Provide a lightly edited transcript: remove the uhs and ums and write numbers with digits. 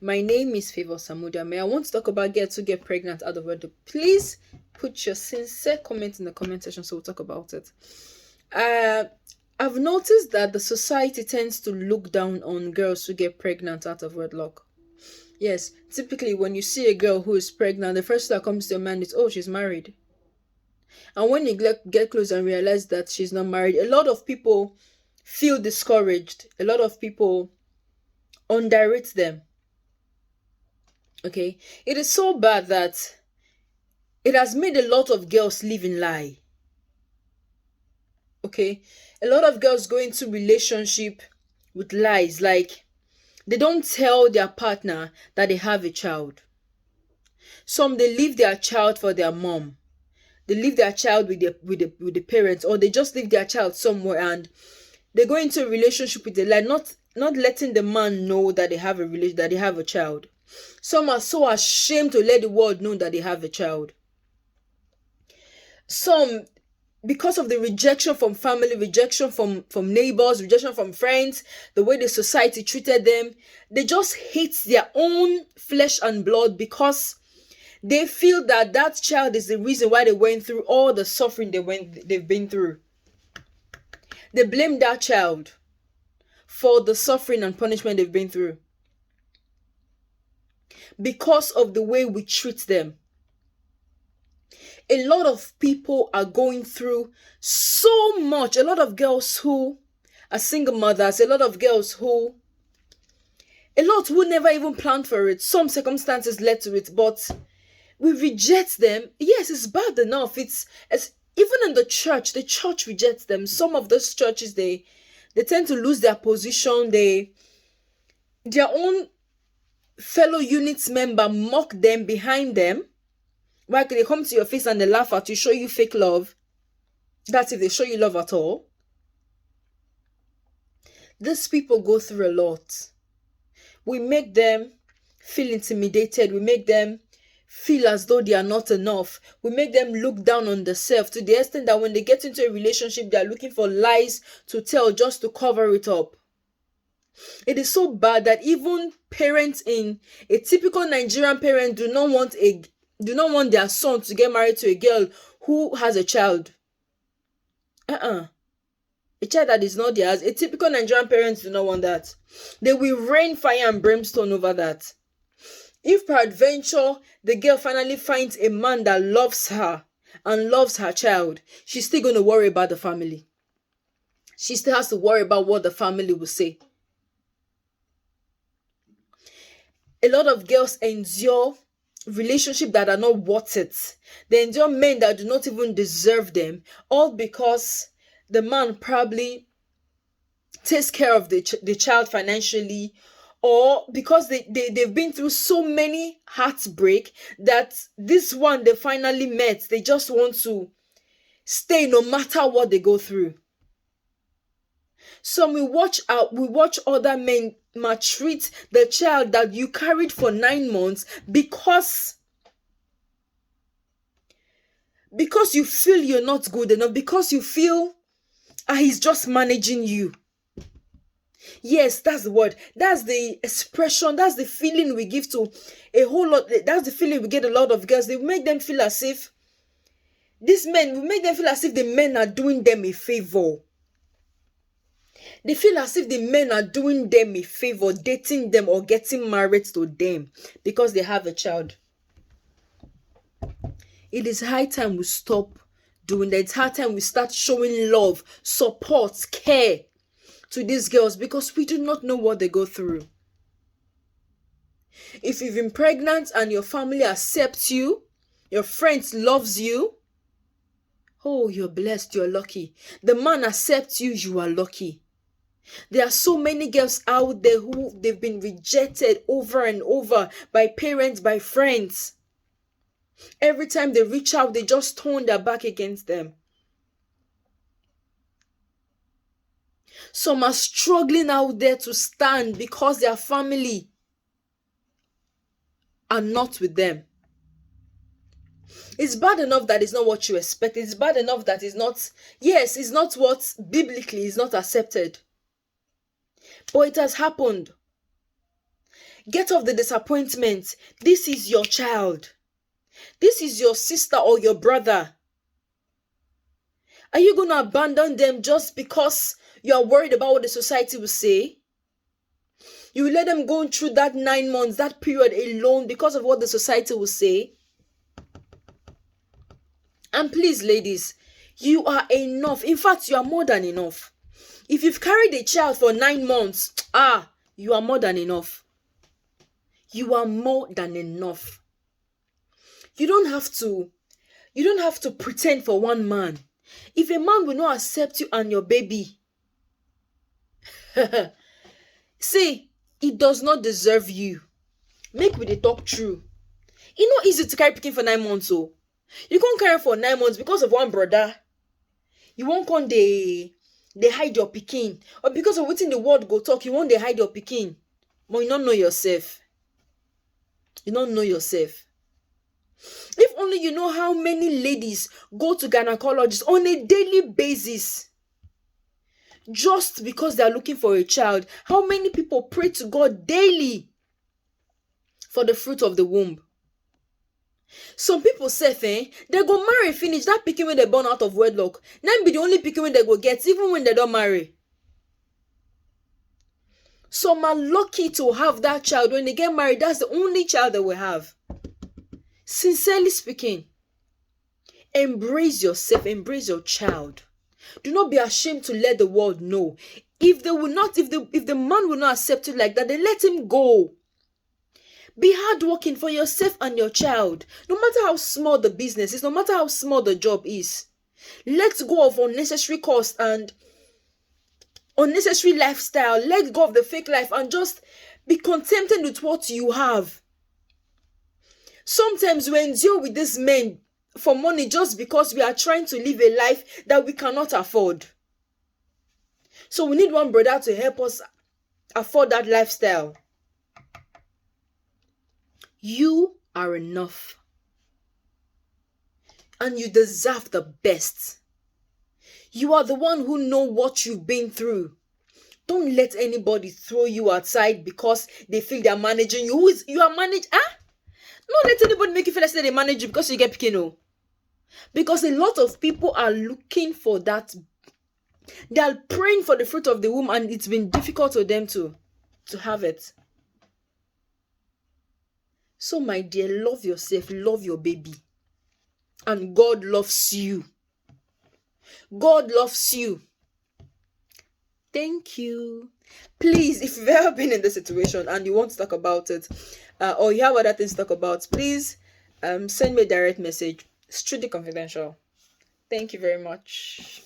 My name is Favor Samudiame. I want to talk about get to get pregnant out of wedlock. Please put your sincere comment in the comment section so we'll talk about it. I've noticed that the society tends to look down on girls who get pregnant out of wedlock. Yes, typically when you see a girl who is pregnant, the first thing that comes to your mind is, oh, she's married. And when you get close and realize that she's not married, a lot of people feel discouraged. A lot of people underrate them. Okay, it is so bad that it has made a lot of girls live in lie. Okay, a lot of girls go into relationship with lies, like they don't tell their partner that they have a child. Some, they leave their child for their mom. They leave their child with the parents, or they just leave their child somewhere and they go into a relationship with a lie, not letting the man know that they have a child. Some are so ashamed to let the world know that they have a child. Some, because of the rejection from family, rejection from neighbors, rejection from friends, the way the society treated them, they just hate their own flesh and blood because they feel that that child is the reason why they went through all the suffering they've been through. They blame that child for the suffering and punishment they've been through because of the way we treat them. A lot of people are going through so much. A lot of girls who are single mothers, a lot who never even planned for it. Some circumstances led to it, but we reject them. Yes, it's bad enough. It's even in the church rejects them. Some of those churches, they tend to lose their position. Their own fellow unit member mock them behind them. Why could they come to your face and they laugh at you, show you fake love? That's if they show you love at all. These people go through a lot. We make them feel intimidated. We make them feel as though they are not enough. We make them look down on themselves to the extent that when they get into a relationship, they are looking for lies to tell just to cover it up. It is so bad that even parents, in a typical Nigerian parent, do not want their son to get married to a girl who has a child. A child that is not theirs. A typical Nigerian parents do not want that. They will rain fire and brimstone over that. If peradventure the girl finally finds a man that loves her and loves her child, she's still going to worry about the family. She still has to worry about what the family will say. A lot of girls endure relationships that are not worth it. They endure men that do not even deserve them, all because the man probably takes care of the child financially, or because they've been through so many heartbreak that this one they finally met, they just want to stay no matter what they go through. So we watch other men maltreat the child that you carried for 9 months because you feel you're not good enough, because you feel he's just managing you. Yes, that's the word. That's the expression. That's the feeling we give to a whole lot. That's the feeling we get a lot of girls. They make them feel as if these men, we make them feel as if the men are doing them a favor. They feel as if the men are doing them a favor, dating them or getting married to them because they have a child. It is high time we stop doing that. It's high time we start showing love, support, care to these girls, because we do not know what they go through. If you've been pregnant and your family accepts you, your friends loves you, oh, you're blessed, you're lucky. The man accepts you, you are lucky. There are so many girls out there who they've been rejected over and over by parents, by friends. Every time they reach out, they just turn their back against them. Some are struggling out there to stand because their family are not with them. It's bad enough that it's not what you expect. It's bad enough that it's not what biblically is not accepted. But it has happened. Get off the disappointment. This is your child. This is your sister or your brother. Are you going to abandon them just because you are worried about what the society will say? You will let them go through that 9 months, that period alone because of what the society will say? And please, ladies, you are enough. In fact, you are more than enough. If you've carried a child for 9 months, you are more than enough. You are more than enough. You don't have to pretend for one man. If a man will not accept you and your baby, see, he does not deserve you. Make we dey talk true. It's not easy to carry pikin for 9 months. So you can't carry for 9 months because of one brother. You won't come they hide your pikin, or because of wetin the world go talk, you won't they hide your pikin. But you don't know yourself. You don't know yourself. If only you know how many ladies go to gynecologists on a daily basis just because they are looking for a child. How many people pray to God daily for the fruit of the womb? Some people say, they go marry finish that pikin when they born out of wedlock. Now be the only pikin when they go get, even when they don't marry. Some are lucky to have that child. When they get married, that's the only child they will have. Sincerely speaking, embrace yourself, embrace your child. Do not be ashamed to let the world know. If the man will not accept you like that, then let him go. Be hardworking for yourself and your child. No matter how small the business is, no matter how small the job is. Let go of unnecessary cost and unnecessary lifestyle. Let go of the fake life and just be contented with what you have. Sometimes we endure with these men for money just because we are trying to live a life that we cannot afford. So we need one brother to help us afford that lifestyle. You are enough. And you deserve the best. You are the one who knows what you've been through. Don't let anybody throw you outside because they feel they're managing you. You are managed, Don't let anybody make you feel like they manage you because you get pikin. Because a lot of people are looking for that. They are praying for the fruit of the womb, and it's been difficult for them to have it. So, my dear, love yourself, love your baby. And God loves you. God loves you. Thank you. Please, if you've ever been in this situation and you want to talk about it, or you have other things to talk about, please send me a direct message. Strictly confidential. Thank you very much.